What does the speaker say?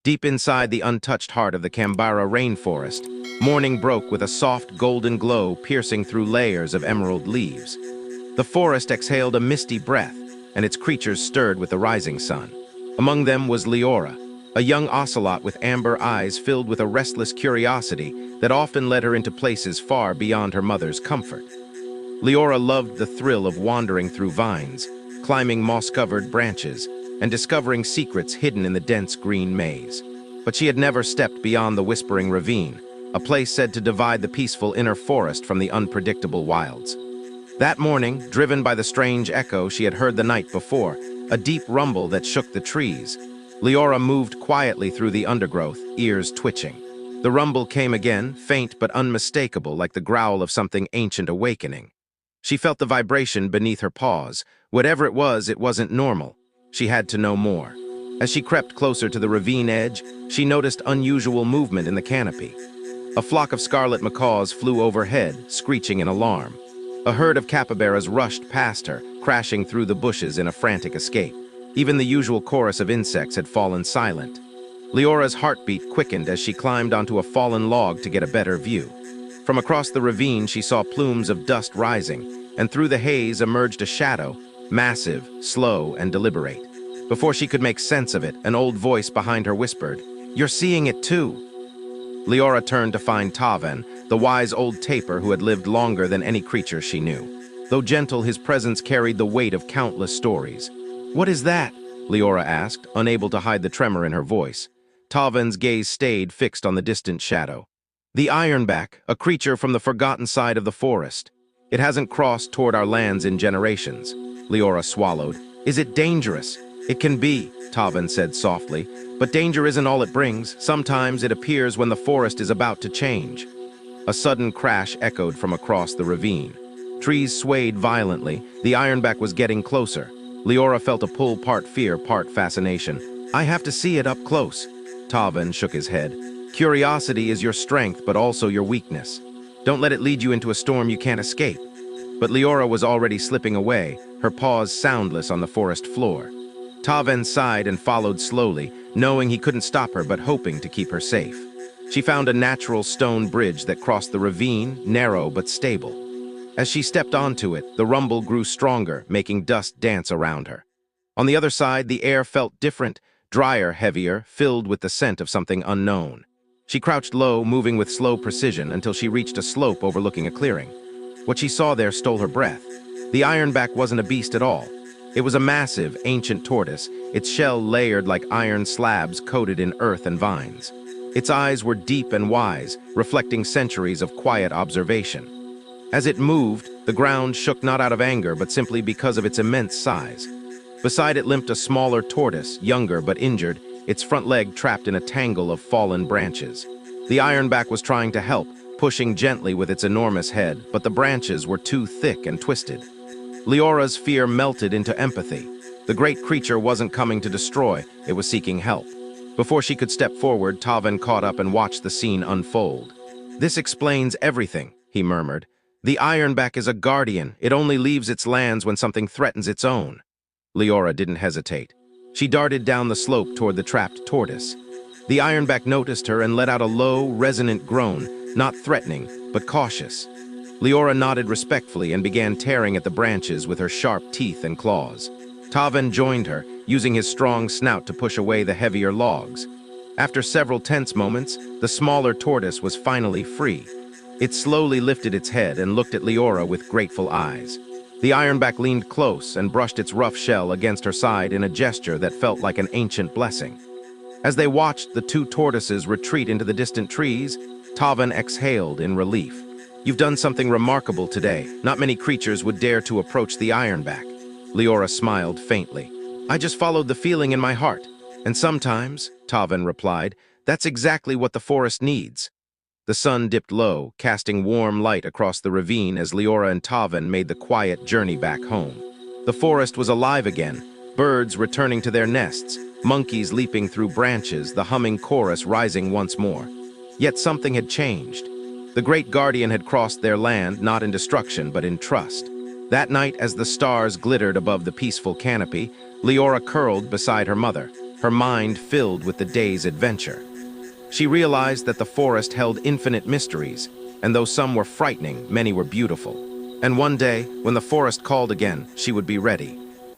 Deep inside the untouched heart of the Kambara Rainforest, morning broke with a soft golden glow piercing through layers of emerald leaves. The forest exhaled a misty breath, and its creatures stirred with the rising sun. Among them was Leora, a young ocelot with amber eyes filled with a restless curiosity that often led her into places far beyond her mother's comfort. Leora loved the thrill of wandering through vines, climbing moss-covered branches, and discovering secrets hidden in the dense green maze. But she had never stepped beyond the Whispering Ravine, a place said to divide the peaceful inner forest from the unpredictable wilds. That morning, driven by the strange echo she had heard the night before, a deep rumble that shook the trees, Leora moved quietly through the undergrowth, ears twitching. The rumble came again, faint but unmistakable, like the growl of something ancient awakening. She felt the vibration beneath her paws. Whatever it wasn't normal. She had to know more. As she crept closer to the ravine edge, she noticed unusual movement in the canopy. A flock of scarlet macaws flew overhead, screeching in alarm. A herd of capybaras rushed past her, crashing through the bushes in a frantic escape. Even the usual chorus of insects had fallen silent. Leora's heartbeat quickened as she climbed onto a fallen log to get a better view. From across the ravine, she saw plumes of dust rising, and through the haze emerged a shadow, massive, slow, and deliberate. Before she could make sense of it, an old voice behind her whispered, "You're seeing it too." Leora turned to find Taven, the wise old tapir who had lived longer than any creature she knew. Though gentle, his presence carried the weight of countless stories. "What is that?" Leora asked, unable to hide the tremor in her voice. Taven's gaze stayed fixed on the distant shadow. "The ironback, a creature from the forgotten side of the forest. It hasn't crossed toward our lands in generations." Leora swallowed. "Is it dangerous?" "It can be," Taven said softly, "but danger isn't all it brings. Sometimes it appears when the forest is about to change." A sudden crash echoed from across the ravine. Trees swayed violently. The ironback was getting closer. Leora felt a pull, part fear, part fascination. "I have to see it up close." Taven shook his head. "Curiosity is your strength, but also your weakness. Don't let it lead you into a storm you can't escape." But Leora was already slipping away, her paws soundless on the forest floor. Taven sighed and followed slowly, knowing he couldn't stop her but hoping to keep her safe. She found a natural stone bridge that crossed the ravine, narrow but stable. As she stepped onto it, the rumble grew stronger, making dust dance around her. On the other side, the air felt different, drier, heavier, filled with the scent of something unknown. She crouched low, moving with slow precision until she reached a slope overlooking a clearing. What she saw there stole her breath. The ironback wasn't a beast at all. It was a massive, ancient tortoise, its shell layered like iron slabs coated in earth and vines. Its eyes were deep and wise, reflecting centuries of quiet observation. As it moved, the ground shook not out of anger but simply because of its immense size. Beside it limped a smaller tortoise, younger but injured, its front leg trapped in a tangle of fallen branches. The ironback was trying to help, pushing gently with its enormous head, but the branches were too thick and twisted. Leora's fear melted into empathy. The great creature wasn't coming to destroy, it was seeking help. Before she could step forward, Taven caught up and watched the scene unfold. "This explains everything," he murmured. "The ironback is a guardian. It only leaves its lands when something threatens its own." Leora didn't hesitate. She darted down the slope toward the trapped tortoise. The ironback noticed her and let out a low, resonant groan, not threatening, but cautious. Leora nodded respectfully and began tearing at the branches with her sharp teeth and claws. Taven joined her, using his strong snout to push away the heavier logs. After several tense moments, the smaller tortoise was finally free. It slowly lifted its head and looked at Leora with grateful eyes. The ironback leaned close and brushed its rough shell against her side in a gesture that felt like an ancient blessing. As they watched the two tortoises retreat into the distant trees, Taven exhaled in relief. "You've done something remarkable today. Not many creatures would dare to approach the ironback." Leora smiled faintly. "I just followed the feeling in my heart. And sometimes," Taven replied, "that's exactly what the forest needs." The sun dipped low, casting warm light across the ravine as Leora and Taven made the quiet journey back home. The forest was alive again, birds returning to their nests, monkeys leaping through branches, the humming chorus rising once more. Yet something had changed. The great guardian had crossed their land, not in destruction, but in trust. That night, as the stars glittered above the peaceful canopy, Leora curled beside her mother. her mind filled with the day's adventure. She realized that the forest held infinite mysteries, and though some were frightening, many were beautiful. And one day, when the forest called again, she would be ready.